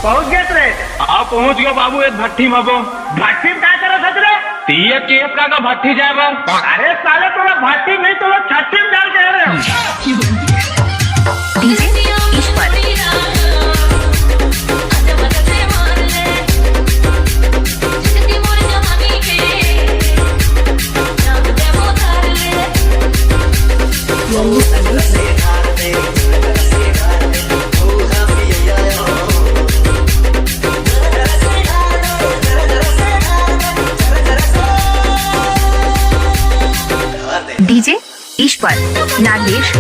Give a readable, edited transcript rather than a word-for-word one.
पहुंच गए रे? आप पहुंच गए बाबू एक भट्टी में वो। भट्टी में क्या करे सच रे? तीये केस का भट्टी जाए बा। अरे साले तो भट्टी नहीं तो छट्टी में डाल के आ रहे हो। डीजे ईश्वर डीजे ईश्वर नागेश।